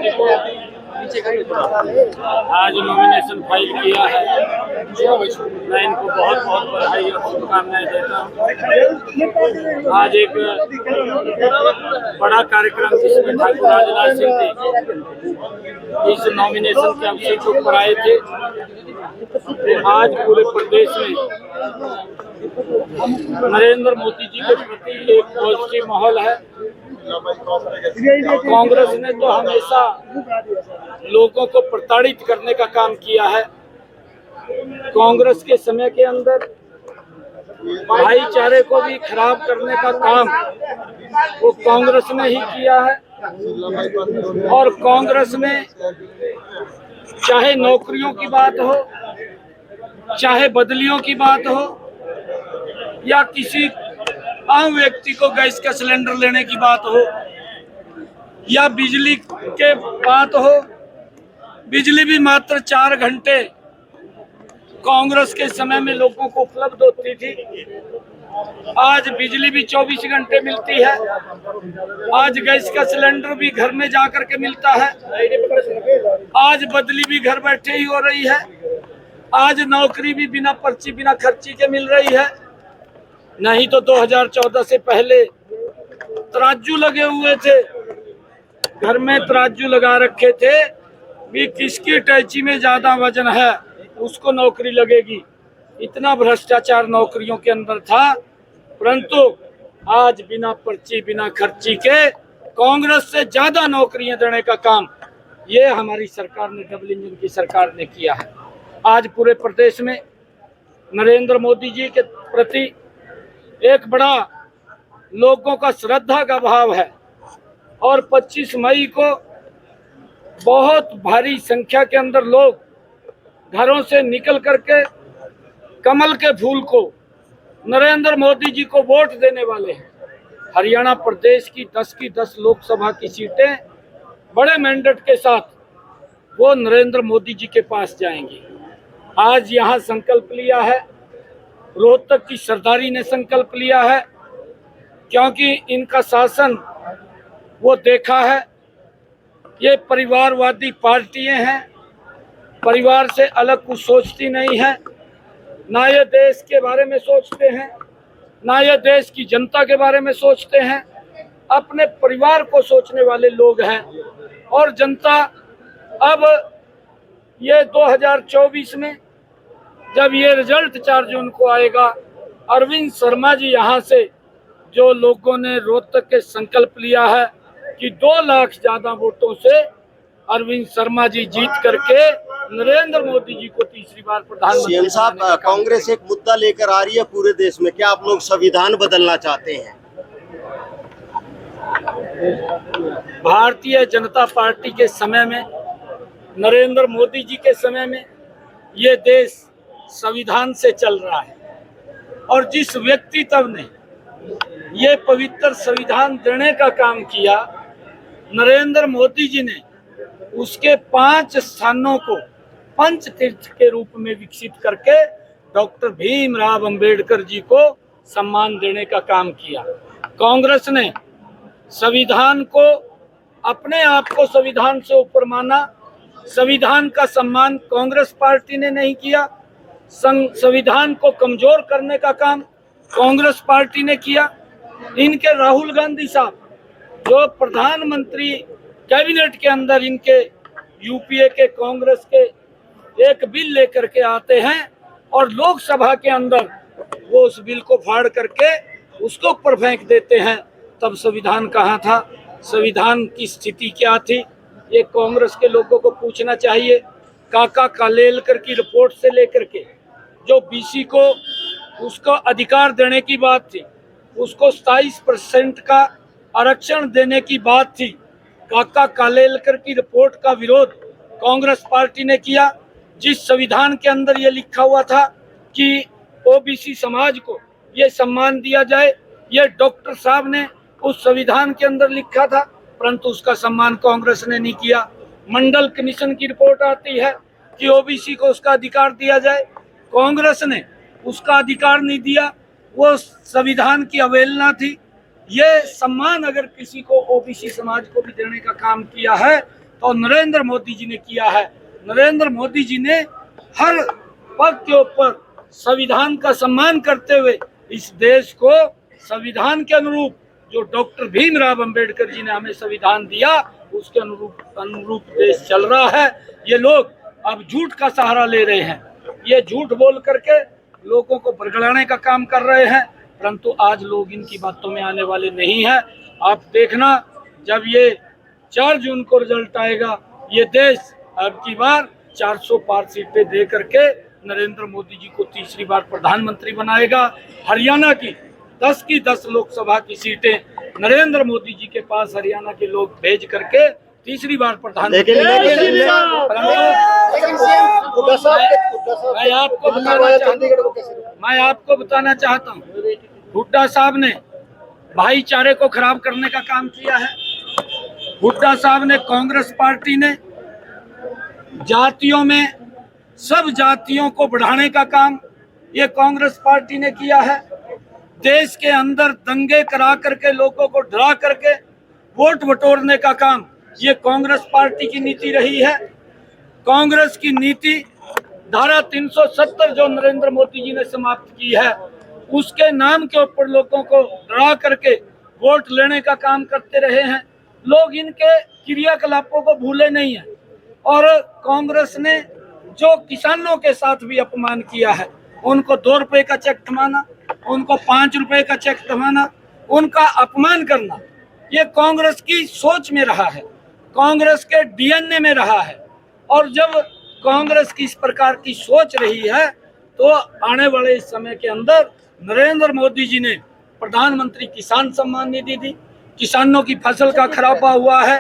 जी को आज nomination file किया है। मैं इनको बहुत बहुत बधाई और शुभकामनाएं देता हूँ। आज एक बड़ा कार्यक्रम जिसमें ठाकुर राजनाथ सिंह जी इस नॉमिनेशन के अवसर के ऊपर आए थे। आज पूरे प्रदेश में नरेंद्र मोदी जी के प्रति एक पॉजिटिव माहौल है। कांग्रेस ने तो हमेशा लोगों को प्रताड़ित करने का काम किया है। कांग्रेस के समय के अंदर भाईचारे को भी खराब करने का काम वो कांग्रेस ने ही किया है। और कांग्रेस में चाहे नौकरियों की बात हो, चाहे बदलियों की बात हो, या किसी आम व्यक्ति को गैस का सिलेंडर लेने की बात हो, या बिजली के बात हो, बिजली भी मात्र 4 घंटे कांग्रेस के समय में लोगों को उपलब्ध होती थी। आज बिजली भी 24 घंटे मिलती है। आज गैस का सिलेंडर भी घर में जाकर के मिलता है। आज बदली भी घर बैठे ही हो रही है। आज नौकरी भी बिना पर्ची बिना खर्ची के मिल रही है। नहीं तो 2014 से पहले तराजू लगे हुए थे, घर में तराजू लगा रखे थे कि किसकी टैची में ज्यादा वजन है उसको नौकरी लगेगी। इतना भ्रष्टाचार नौकरियों के अंदर था। परंतु आज बिना पर्ची बिना खर्ची के कांग्रेस से ज्यादा नौकरियां देने का काम ये हमारी सरकार ने, डबल इंजन की सरकार ने किया है। आज पूरे प्रदेश में नरेंद्र मोदी जी के प्रति एक बड़ा लोगों का श्रद्धा का भाव है। और 25 मई को बहुत भारी संख्या के अंदर लोग घरों से निकल करके कमल के फूल को, नरेंद्र मोदी जी को वोट देने वाले हैं। हरियाणा प्रदेश की 10 की 10 लोकसभा की सीटें बड़े मैंडेट के साथ वो नरेंद्र मोदी जी के पास जाएंगी। आज यहाँ संकल्प लिया है, रोहतक की सरदारी ने संकल्प लिया है, क्योंकि इनका शासन वो देखा है। ये परिवारवादी पार्टियां हैं, परिवार से अलग कुछ सोचती नहीं है। ना ये देश के बारे में सोचते हैं, ना ये देश की जनता के बारे में सोचते हैं। अपने परिवार को सोचने वाले लोग हैं। और जनता अब ये 2024 में जब ये रिजल्ट 4 जून को आएगा, अरविंद शर्मा जी यहाँ से जो लोगों ने रोहतक के संकल्प लिया है कि 2 लाख ज्यादा वोटों से अरविंद शर्मा जी जीत करके नरेंद्र मोदी जी को तीसरी बार प्रधानमंत्री। सीएम साहब, कांग्रेस एक मुद्दा लेकर आ रही है पूरे देश में, क्या आप लोग संविधान बदलना चाहते हैं? भारतीय जनता पार्टी के समय में, नरेंद्र मोदी जी के समय में ये देश संविधान से चल रहा है। और जिस व्यक्तित्व ने ये पवित्र संविधान देने का काम किया, नरेंद्र मोदी जी ने उसके 5 स्थानों को पंच तीर्थ के रूप में विकसित करके डॉक्टर भीमराव अंबेडकर जी को सम्मान देने का काम किया। कांग्रेस ने संविधान को, अपने आप को संविधान से ऊपर माना। संविधान का सम्मान कांग्रेस पार्टी ने नहीं किया। संविधान को कमजोर करने का काम कांग्रेस पार्टी ने किया। इनके राहुल गांधी साहब जो प्रधानमंत्री कैबिनेट के अंदर इनके यूपीए के कांग्रेस के एक बिल लेकर के आते हैं और लोकसभा के अंदर वो उस बिल को फाड़ करके उसको ऊपर फेंक देते हैं। तब संविधान कहाँ था? संविधान की स्थिति क्या थी? ये कांग्रेस के लोगों को पूछना चाहिए। काका कालेलकर की रिपोर्ट से लेकर के जो बीसी को उसको अधिकार देने की बात थी, उसको 27% का आरक्षण देने की बात थी, काका कालेलकर की रिपोर्ट का विरोध कांग्रेस पार्टी ने किया। जिस संविधान के अंदर ये लिखा हुआ था कि ओबीसी समाज को ये सम्मान दिया जाए, ये डॉक्टर साहब ने उस संविधान के अंदर लिखा था, परंतु उसका सम्मान कांग्रेस ने नहीं किया। मंडल कमीशन की रिपोर्ट आती है कि ओबीसी को उसका अधिकार दिया जाए, कांग्रेस ने उसका अधिकार नहीं दिया। वो संविधान की अवहेलना थी। ये सम्मान अगर किसी को ओबीसी समाज को भी देने का काम किया है तो नरेंद्र मोदी जी ने किया है। नरेंद्र मोदी जी ने हर पद के ऊपर संविधान का सम्मान करते हुए इस देश को संविधान के अनुरूप, जो डॉक्टर भीमराव अंबेडकर जी ने हमें संविधान दिया, उसके अनुरूप देश चल रहा है। ये लोग अब झूठ का सहारा ले रहे हैं, ये झूठ बोल करके लोगों को बरगलाने का काम कर रहे हैं, परंतु आज लोग इनकी बातों में आने वाले नहीं हैं। आप देखना, जब ये 4 जून को रिजल्ट आएगा, ये देश अब की बार 400 पार सीटें दे करके नरेंद्र मोदी जी को तीसरी बार प्रधानमंत्री बनाएगा। हरियाणा की 10 की 10 लोकसभा की सीटें नरेंद्र मोदी जी के पास हरियाणा के लोग भेज करके तीसरी बार प्रधानमंत्री। मैं आपको बताना चाहता हूँ, हुड्डा साहब ने भाईचारे को खराब करने का काम किया है। हुड्डा साहब ने, कांग्रेस पार्टी ने जातियों में सब जातियों को बढ़ाने का काम ये कांग्रेस पार्टी ने किया है। देश के अंदर दंगे करा करके लोगों को डरा करके वोट बटोरने का काम ये कांग्रेस पार्टी की नीति रही है। कांग्रेस की नीति धारा 370 जो नरेंद्र मोदी जी ने समाप्त की है, उसके नाम के ऊपर लोगों को डरा करके वोट लेने का काम करते रहे हैं। लोग इनके क्रियाकलापों को भूले नहीं है। और कांग्रेस ने जो किसानों के साथ भी अपमान किया है, उनको 2 रुपए का चेक थमाना, उनको 5 रुपए का चेक थमाना, उनका अपमान करना, ये कांग्रेस की सोच में रहा है, कांग्रेस के डीएनए में रहा है। और जब कांग्रेस की इस प्रकार की सोच रही है, तो आने वाले इस समय के अंदर नरेंद्र मोदी जी ने प्रधानमंत्री किसान सम्मान निधि दी, किसानों की फसल का खराबा हुआ है,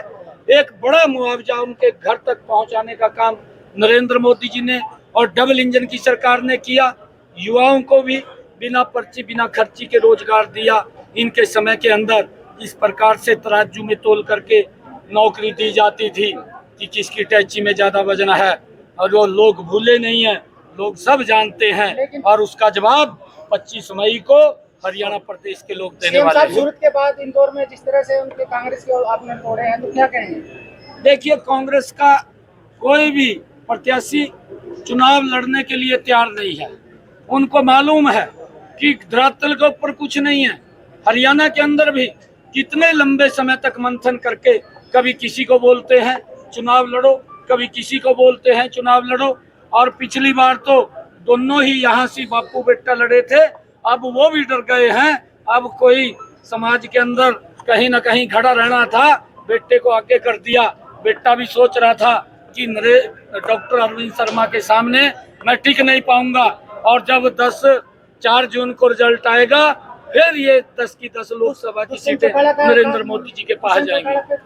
एक बड़ा मुआवजा उनके घर तक पहुंचाने का काम नरेंद्र मोदी जी ने और डबल इंजन की सरकार ने किया। युवाओं को भी बिना पर्ची बिना खर्ची के रोजगार दिया। इनके समय के अंदर इस प्रकार से तराजू में तोल करके नौकरी दी जाती थी कि किसकी टैची में ज्यादा वजन है, और वो लोग भूले नहीं हैं, लोग सब जानते हैं। और उसका जवाब 25 मई को हरियाणा प्रदेश के लोग देने वाले हैं। सूरत के बाद इंदौर में जिस तरह से उनके कांग्रेस के आपने तोड़े हैं, तो क्या कहेंगे? देखिए, कांग्रेस का कोई भी प्रत्याशी चुनाव लड़ने के लिए तैयार नहीं है। उनको मालूम है कि धरातल के ऊपर कुछ नहीं है। हरियाणा के अंदर भी कितने लंबे समय तक मंथन करके कभी किसी को बोलते हैं चुनाव लड़ो, कभी किसी को बोलते हैं चुनाव लड़ो। और पिछली बार तो दोनों ही यहाँ से बापू बेटा लड़े थे, अब वो भी डर गए हैं। अब कोई समाज के अंदर कहीं ना कहीं खड़ा रहना था, बेटे को आगे कर दिया। बेटा भी सोच रहा था कि डॉक्टर अरविंद शर्मा के सामने मैं टिक नहीं पाऊंगा, और जब 4 जून को रिजल्ट आएगा, फिर ये 10 की 10 लोकसभा की सीटें नरेंद्र मोदी जी के पास जाएंगी।